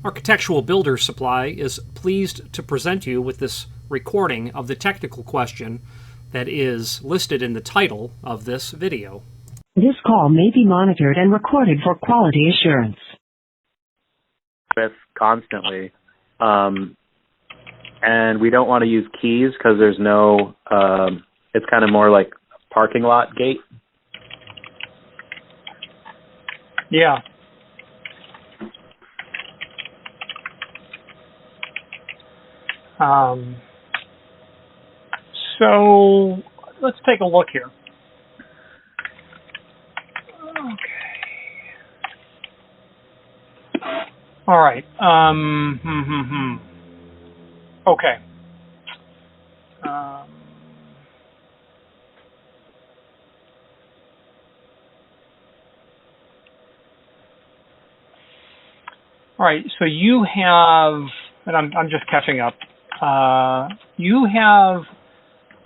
Architectural Builder's Supply is pleased to present you with this recording of the technical question that is listed in the title of this video. This call may be monitored and recorded for quality assurance. With constantly, and we don't want to use keys because there's no. It's kind of more like parking lot gate. Yeah. So let's take a look here. Okay. All right. Okay. All right. So you have, and I'm just catching up. You have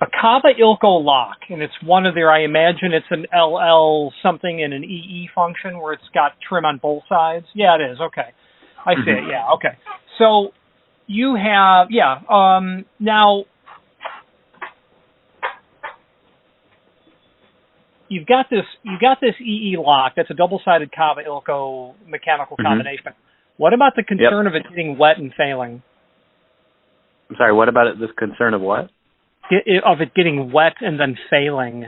a Kaba Ilko lock, and it's one of their, I imagine it's an LL something in an EE function where it's got trim on both sides. Yeah, it is. Okay. I see it. Yeah. Okay. So you have, now you've got this EE lock. That's a double-sided Kaba Ilko mechanical combination. What about the concern of it getting wet and failing? I'm sorry, what about it, this concern of what? Of it getting wet and then failing.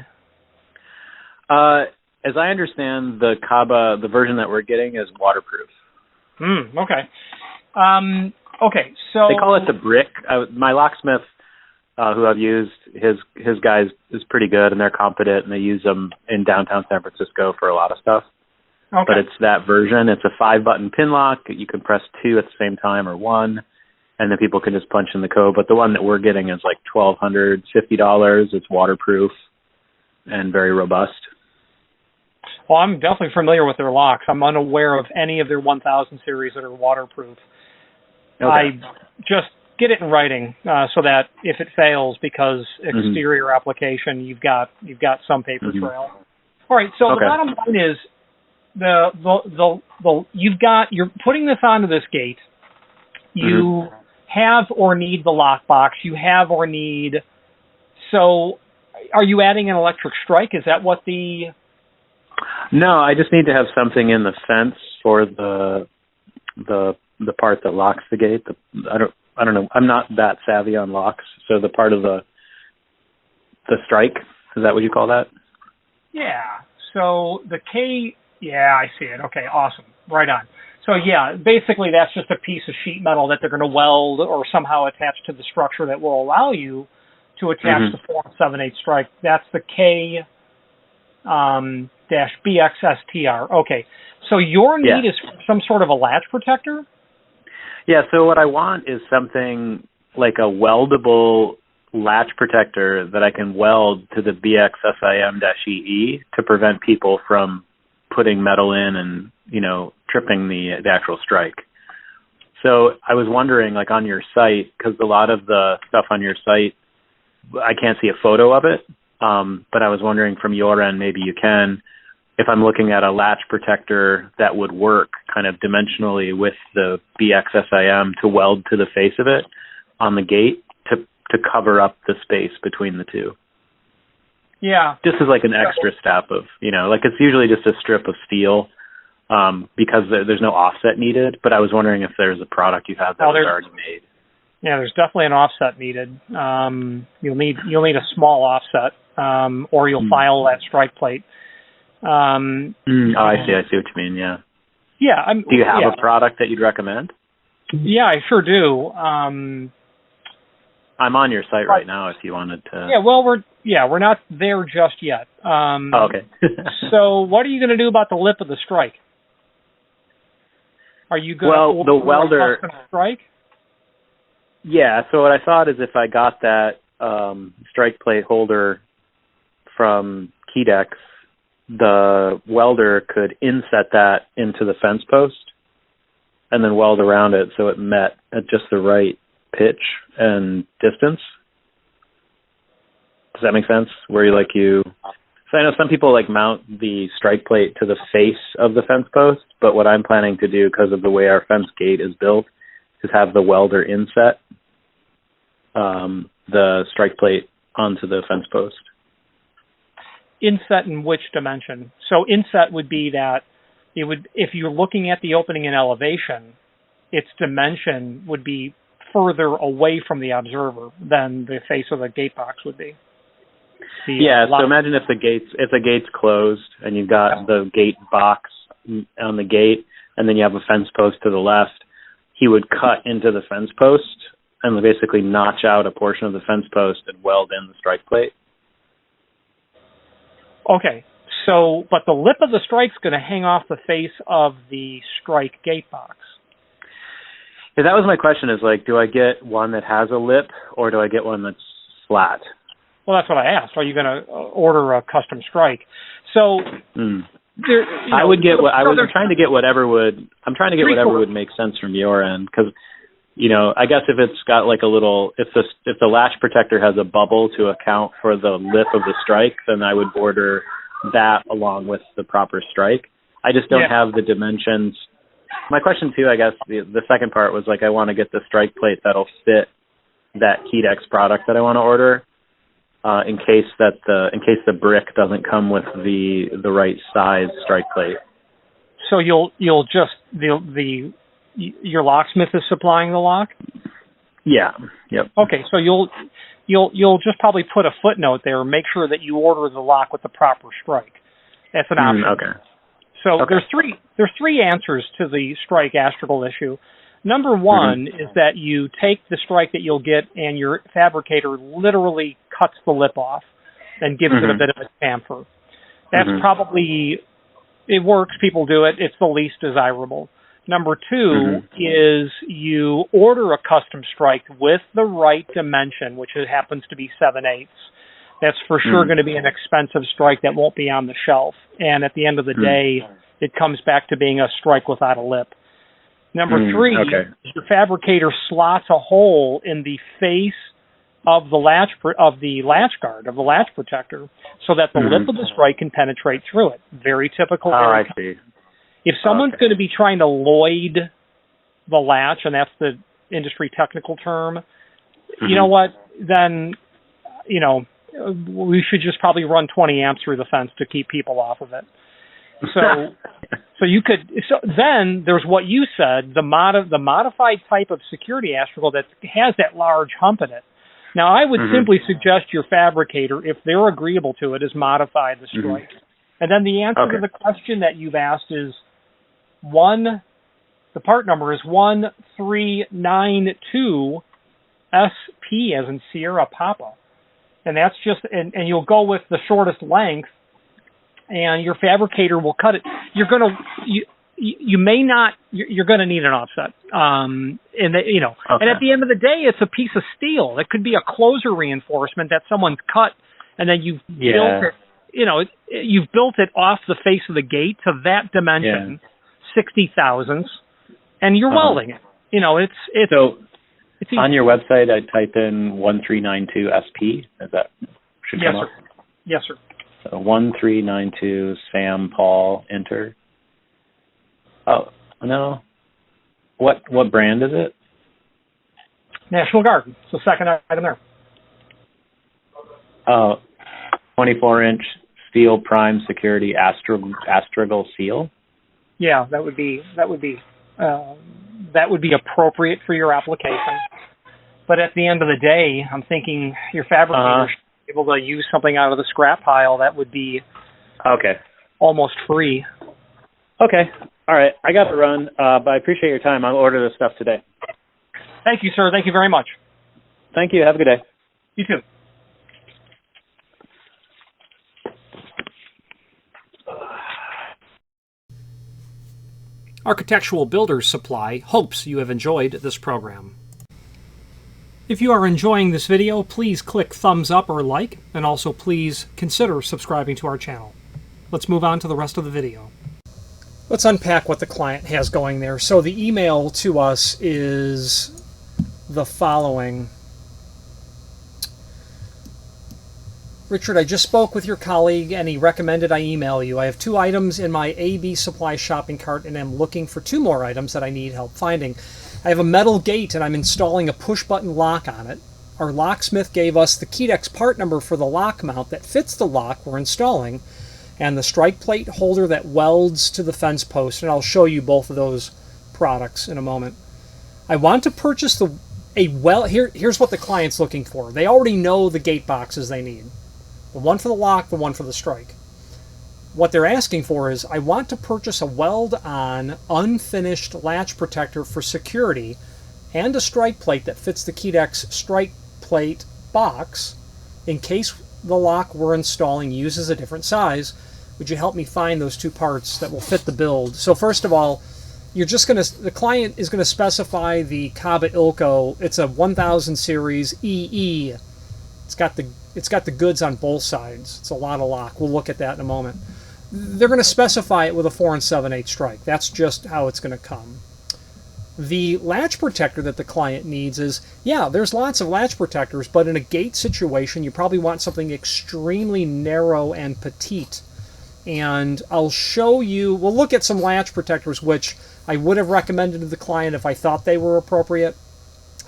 As I understand, the Kaba, the version that we're getting is waterproof. Okay. Okay, so... They call it the brick. My locksmith, who I've used, his guys is pretty good, and they're competent, and they use them in downtown San Francisco for a lot of stuff. Okay. But it's that version. It's a 5-button pin lock. You can press 2 at the same time or 1. And then people can just punch in the code. But the one that we're getting is like $1,250. It's waterproof and very robust. Well, I'm definitely familiar with their locks. I'm unaware of any of their 1000 series that are waterproof. Okay. I just get it in writing so that if it fails because exterior application, you've got some paper trail. All right. So the bottom line is you're putting this onto this gate. You have or need the lockbox. You have or need. So, are you adding an electric strike? Is that what the? No, I just need to have something in the fence for the part that locks the gate. I don't know. I'm not that savvy on locks, so the part of the strike, is that what you call that? Yeah. So the K. Yeah, I see it. Okay, awesome. Right on. So yeah, basically that's just a piece of sheet metal that they're going to weld or somehow attach to the structure that will allow you to attach the 4 7/8 strike. That's the K dash BXSTR. Okay. So your need is some sort of a latch protector? Yeah, so what I want is something like a weldable latch protector that I can weld to the BXSIM-EE to prevent people from putting metal in and, tripping the actual strike. So I was wondering, like on your site, because a lot of the stuff on your site, I can't see a photo of it, but I was wondering from your end, maybe you can, if I'm looking at a latch protector that would work kind of dimensionally with the BXSIM to weld to the face of it on the gate to cover up the space between the two. Yeah. Just as like an extra step of, like it's usually just a strip of steel because there's no offset needed. But I was wondering if there's a product you have that was already made. Yeah, there's definitely an offset needed. You'll need a small offset, or you'll file that strike plate. I see what you mean. Yeah. Yeah. Do you have a product that you'd recommend? Yeah, I sure do. I'm on your site right now if you wanted to. Yeah, well, we're not there just yet. Okay. So what are you going to do about the lip of the strike? Are you going to the welder a custom strike? Yeah, so what I thought is if I got that strike plate holder from Keydex, the welder could inset that into the fence post and then weld around it so it met at just the right pitch and distance. Does that make sense? Where you So I know some people like mount the strike plate to the face of the fence post, but what I'm planning to do, because of the way our fence gate is built, is have the welder inset the strike plate onto the fence post. Inset in which dimension? So inset would be that it would, if you're looking at the opening in elevation, its dimension would be further away from the observer than the face of the gate box would be. So imagine if the gate's closed and you've got the gate box on the gate, and then you have a fence post to the left. He would cut into the fence post and basically notch out a portion of the fence post and weld in the strike plate. Okay, so but the lip of the strike's going to hang off the face of the strike gate box. Yeah, that was my question. Is like, do I get one that has a lip or do I get one that's flat? Well, that's what I asked. Are you going to order a custom strike? So I would get what I'm trying to get whatever would make sense from your end, because I guess if it's got like a little, if the latch protector has a bubble to account for the lip of the strike, then I would order that along with the proper strike. I just don't have the dimensions. My question too, I guess the second part was like, I want to get the strike plate that'll fit that Heatex product that I want to order. In case the brick doesn't come with the right size strike plate. So you'll just your locksmith is supplying the lock? Yeah. Yep. Okay, so you'll just probably put a footnote there and make sure that you order the lock with the proper strike. That's an option. Okay. So there's three answers to the strike astragal issue. Number one is that you take the strike that you'll get and your fabricator literally cuts the lip off and gives it a bit of a chamfer. That's probably, it works, people do it, it's the least desirable. Number two is you order a custom strike with the right dimension, which happens to be 7/8. That's for sure going to be an expensive strike that won't be on the shelf. And at the end of the day, it comes back to being a strike without a lip. Number three, your fabricator slots a hole in the face of the latch guard, of the latch protector, so that the lip of the strike can penetrate through it. Very typical. I see. If someone's going to be trying to Lloyd the latch, and that's the industry technical term, you know what? Then, we should just probably run 20 amps through the fence to keep people off of it. So you could. So then there's what you said, the modified type of security astragal that has that large hump in it. Now I would simply suggest your fabricator, if they're agreeable to it, is modify the strike. And then the answer to the question that you've asked is the part number is 1392 SP as in Sierra Papa, and that's just and you'll go with the shortest length. And your fabricator will cut it. You're gonna need an offset. And at the end of the day, it's a piece of steel. It could be a closer reinforcement that someone's cut, and then you've built it. You've built it off the face of the gate to that dimension, 60 thousandths, and you're welding it. It's easy. On your website, I type in 1392 SP. Is that should come up? Yes, sir. So 1392 Sam Paul, enter. Oh, no. What brand is it? National Guard. It's the second item there. Oh, 24-inch steel prime security astragal seal. Yeah, that would be appropriate for your application. But at the end of the day, I'm thinking your fabricator should be able to use something out of the scrap pile that would be almost free. Okay. All right. I got to run, but I appreciate your time. I'll order this stuff today. Thank you, sir. Thank you very much. Thank you. Have a good day. You too. Architectural Builders Supply hopes you have enjoyed this program. If you are enjoying this video, please click thumbs up or like, and also please consider subscribing to our channel. Let's move on to the rest of the video. Let's unpack what the client has going there. So the email to us is the following. Richard, I just spoke with your colleague and he recommended I email you. I have 2 items in my AB Supply shopping cart and I'm looking for 2 more items that I need help finding. I have a metal gate and I'm installing a push-button lock on it. Our locksmith gave us the Kedex part number for the lock mount that fits the lock we're installing and the strike plate holder that welds to the fence post, and I'll show you both of those products in a moment. I want to purchase here's what the client's looking for. They already know the gate boxes they need. The one for the lock, the one for the strike. What they're asking for is, I want to purchase a weld-on, unfinished latch protector for security and a strike plate that fits the Kedex strike plate box in case the lock we're installing uses a different size. Would you help me find those 2 parts that will fit the build? So first of all, the client is going to specify the Kaba Ilko. It's a 1000 series EE. It's got the goods on both sides. It's a lot of lock. We'll look at that in a moment. They're going to specify it with a 4 7/8 strike. That's just how it's going to come. The latch protector that the client needs is, there's lots of latch protectors, but in a gate situation, you probably want something extremely narrow and petite. And I'll show you, we'll look at some latch protectors, which I would have recommended to the client if I thought they were appropriate,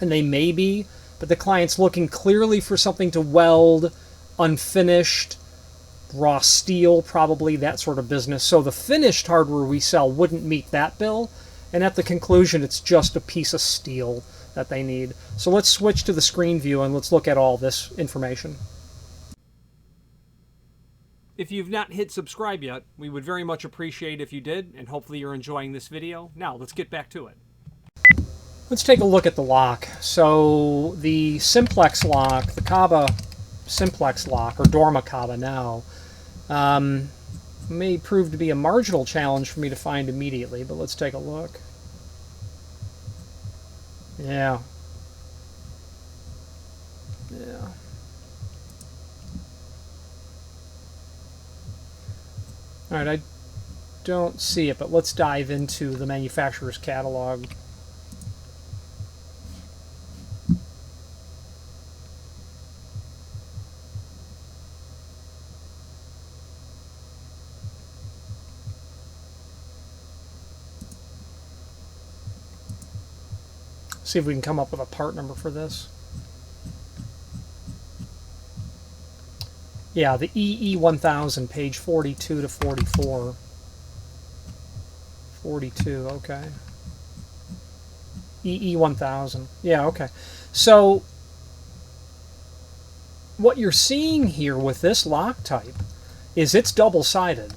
and they may be, but the client's looking clearly for something to weld, unfinished, raw steel, probably, that sort of business. So the finished hardware we sell wouldn't meet that bill, and at the conclusion, it's just a piece of steel that they need. So let's switch to the screen view and let's look at all this information. If you've not hit subscribe yet, we would very much appreciate if you did, and hopefully you're enjoying this video. Now, let's get back to it. Let's take a look at the lock. So the Simplex lock, the Kaba Simplex lock, or Dorma Kaba now, may prove to be a marginal challenge for me to find immediately, but let's take a look. Yeah. Alright, I don't see it, but let's dive into the manufacturer's catalog. See if we can come up with a part number for this. Yeah, the EE1000, page 42 to 44. 42, okay. EE1000. Yeah, okay. So what you're seeing here with this lock type is it's double-sided.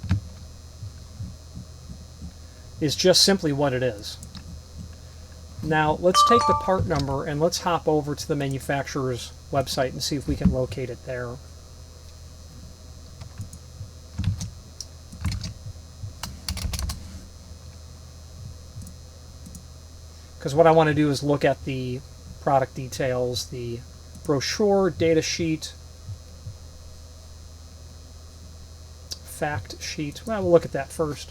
Is just simply what it is. Now, let's take the part number and let's hop over to the manufacturer's website and see if we can locate it there. Because what I want to do is look at the product details, the brochure, data sheet, fact sheet. Well, we'll look at that first.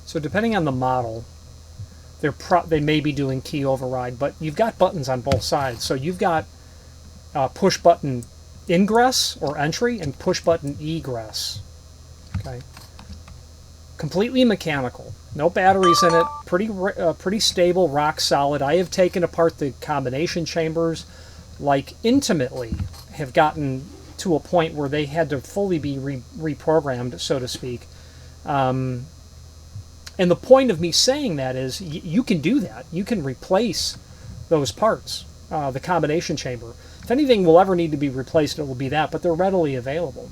So depending on the model, they may be doing key override, but you've got buttons on both sides. So you've got push button ingress or entry and push button egress. Okay, completely mechanical, no batteries in it, pretty stable, rock solid. I have taken apart the combination chambers, like intimately, have gotten to a point where they had to fully be reprogrammed, so to speak. And the point of me saying that is you can do that. You can replace those parts, the combination chamber. If anything will ever need to be replaced, it will be that, but they're readily available.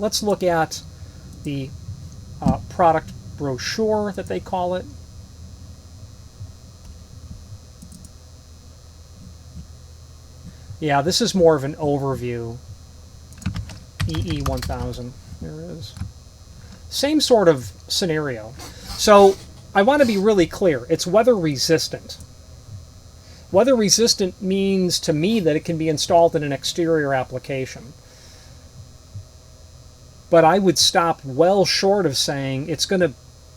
Let's look at the product brochure that they call it. Yeah, this is more of an overview. EE1000. There it is. Same sort of scenario. So I want to be really clear. It's weather resistant. Weather resistant means to me that it can be installed in an exterior application. but I would stop well short of saying it's going to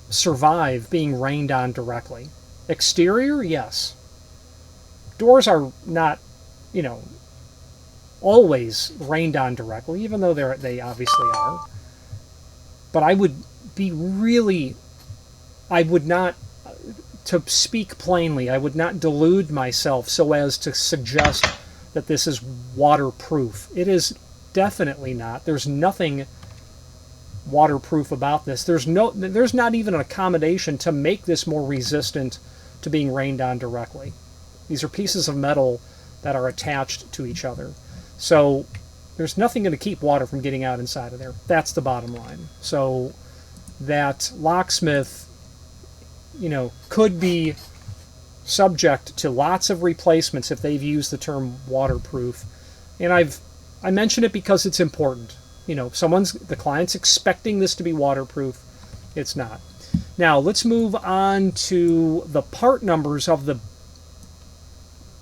survive being rained on directly. Exterior, yes. Doors are not, you know, always rained on directly, even though they obviously are. But I would be really, I would not, to speak plainly, I would not delude myself so as to suggest that this is waterproof. It is definitely not. There's nothing waterproof about this. There's not even an accommodation to make this more resistant to being rained on directly. These are pieces of metal that are attached to each other. So there's nothing going to keep water from getting out inside of there. That's the bottom line. So that locksmith, you know, could be subject to lots of replacements if they've used the term waterproof. And I mention it because it's important. You know, the client's expecting this to be waterproof. It's not. Now let's move on to the part numbers of the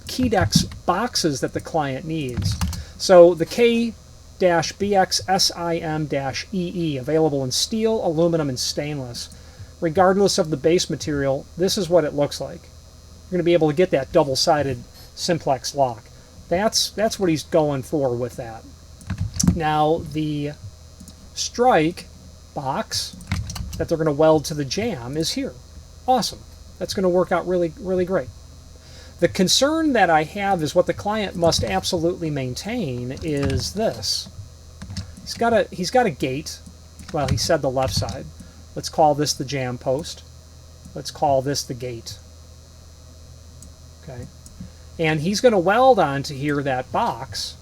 Kedex boxes that the client needs. So the K-BXSIM-EE, available in steel, aluminum, and stainless. Regardless of the base material, this is what it looks like. You're going to be able to get that double-sided simplex lock. That's what he's going for with that. Now the strike box that they're going to weld to the jamb is here. Awesome. That's going to work out really, really great. The concern that I have is what the client must absolutely maintain is this. He's got a gate. Well, he said the left side. Let's call this the jamb post. Let's call this the gate. Okay. And he's going to weld onto here that box,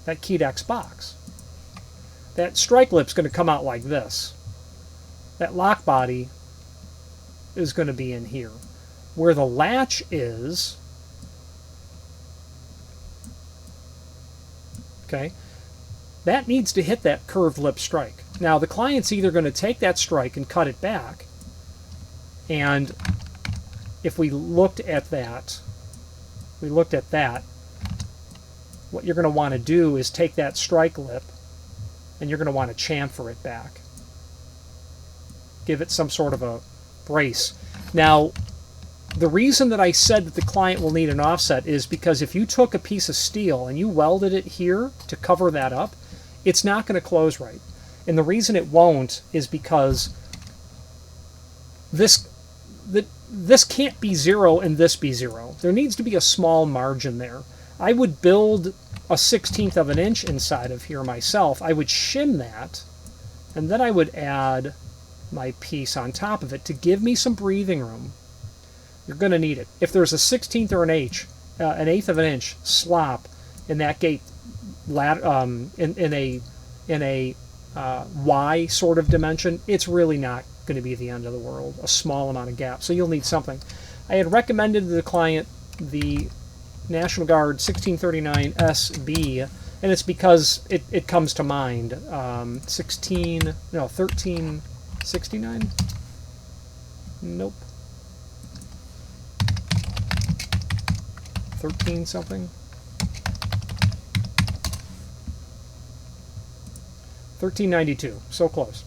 that Kedex box. That strike lip's going to come out like this. That lock body is going to be in here. Where the latch is, okay, that needs to hit that curved lip strike. Now the client's either going to take that strike and cut it back, and if we looked at that, what you're going to want to do is take that strike lip and you're going to want to chamfer it back. Give it some sort of a brace. Now, the reason that I said that the client will need an offset is because if you took a piece of steel and you welded it here to cover that up, it's not going to close right. And the reason it won't is because this can't be 0 and this be 0. There needs to be a small margin there. I would build a 1/16 of an inch inside of here myself. I would shim that, and then I would add my piece on top of it to give me some breathing room. You're going to need it. If there's a 1/16 or an 1/8 of an inch slop in that gate, in a Y sort of dimension, it's really not going to be the end of the world. A small amount of gap, so you'll need something. I had recommended to the client the National Guard 1639 SB, and it's because it comes to mind. 1369. Nope. 13 something. 1392. So close.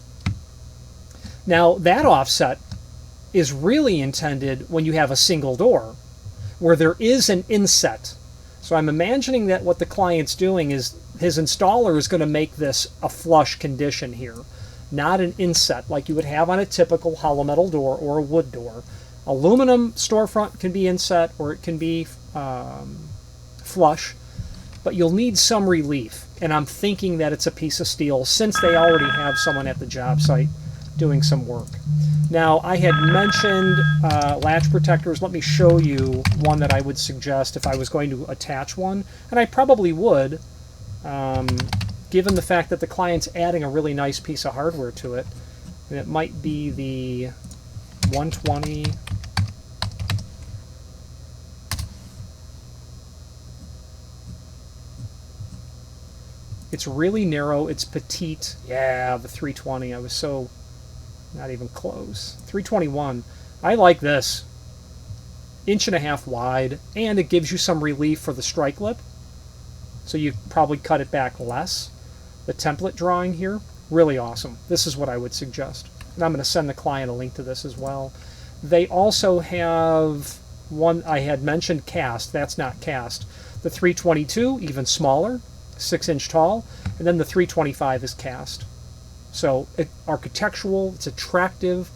Now that offset is really intended when you have a single door where there is an inset. So I'm imagining that what the client's doing is his installer is going to make this a flush condition here, not an inset like you would have on a typical hollow metal door or a wood door. Aluminum storefront can be inset or it can be flush, but you'll need some relief. And I'm thinking that it's a piece of steel since they already have someone at the job site doing some work. Now, I had mentioned latch protectors. Let me show you one that I would suggest if I was going to attach one. And I probably would, given the fact that the client's adding a really nice piece of hardware to it. And it might be the 120. It's really narrow. It's petite. Yeah, the 320. I was so not even close. 321. I like this. 1.5 wide, and it gives you some relief for the strike lip. So you probably cut it back less. the template drawing here, really awesome. This is what I would suggest. And I'm going to send the client a link to this as well. They also have one, I had mentioned cast, that's not cast. The 322, even smaller, 6-inch tall, and then the 325 is cast. So architectural, it's attractive,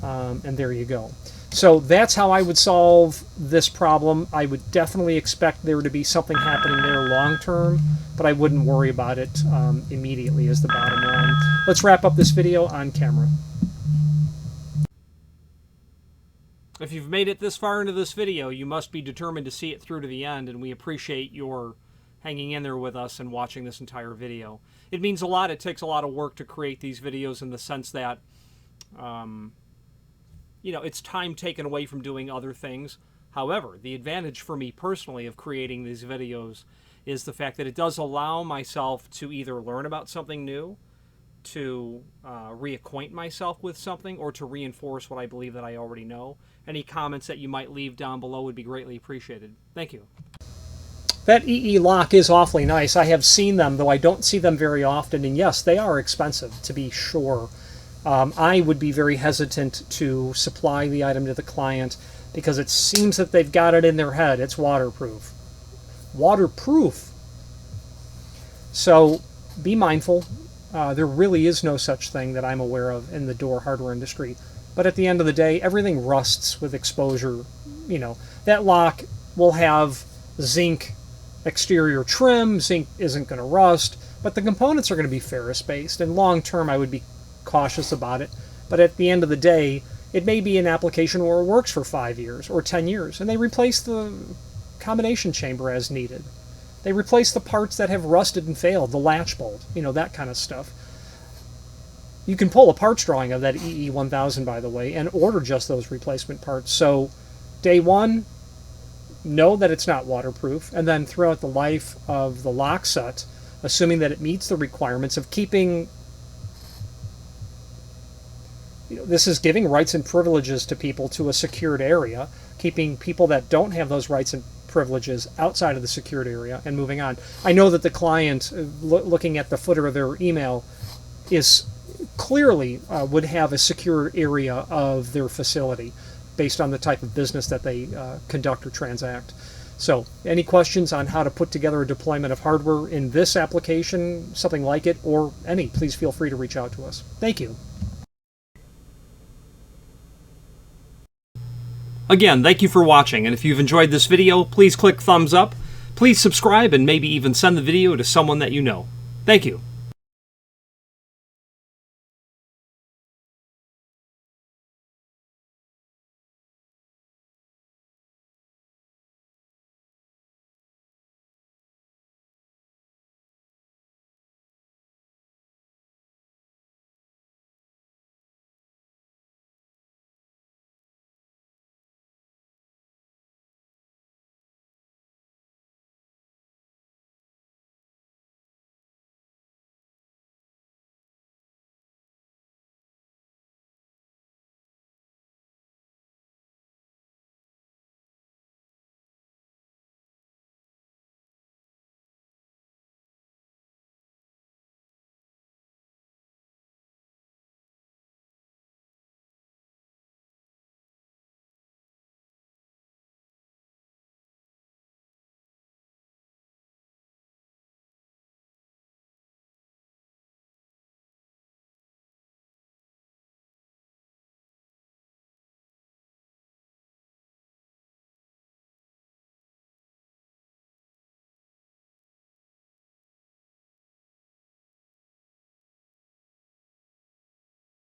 and there you go. So that's how I would solve this problem. I would definitely expect there to be something happening there long term, but I wouldn't worry about it immediately is the bottom line. Let's wrap up this video on camera. If you've made it this far into this video, you must be determined to see it through to the end, and we appreciate your hanging in there with us and watching this entire video. It means a lot. It takes a lot of work to create these videos in the sense that you know, it's time taken away from doing other things. However, the advantage for me personally of creating these videos is the fact that it does allow myself to either learn about something new, to reacquaint myself with something, or to reinforce what I believe that I already know. Any comments that you might leave down below would be greatly appreciated. Thank you. That EE lock is awfully nice. I have seen them, though I don't see them very often, and yes, they are expensive, to be sure. I would be very hesitant to supply the item to the client because it seems that they've got it in their head. It's waterproof. Waterproof! So be mindful. There really is no such thing that I'm aware of in the door hardware industry. But at the end of the day, everything rusts with exposure. You know, that lock will have zinc exterior trim. Zinc isn't going to rust, but the components are going to be ferrous-based, and long term I would be cautious about it. But at the end of the day, it may be an application where it works for 5 years or 10 years, and they replace the combination chamber as needed. They replace the parts that have rusted and failed, the latch bolt, you know, that kind of stuff. You can pull a parts drawing of that EE1000, by the way, and order just those replacement parts. So day one, know that it's not waterproof, and then throughout the life of the lock set, assuming that it meets the requirements of keeping, you know, this is giving rights and privileges to people to a secured area, keeping people that don't have those rights and privileges outside of the secured area, and moving on. I know that the client, looking at the footer of their email, is clearly would have a secure area of their facility based on the type of business that they conduct or transact. So any questions on how to put together a deployment of hardware in this application, something like it, or any, please feel free to reach out to us. Thank you. Again, thank you for watching, and if you've enjoyed this video, please click thumbs up, please subscribe, and maybe even send the video to someone that you know. Thank you.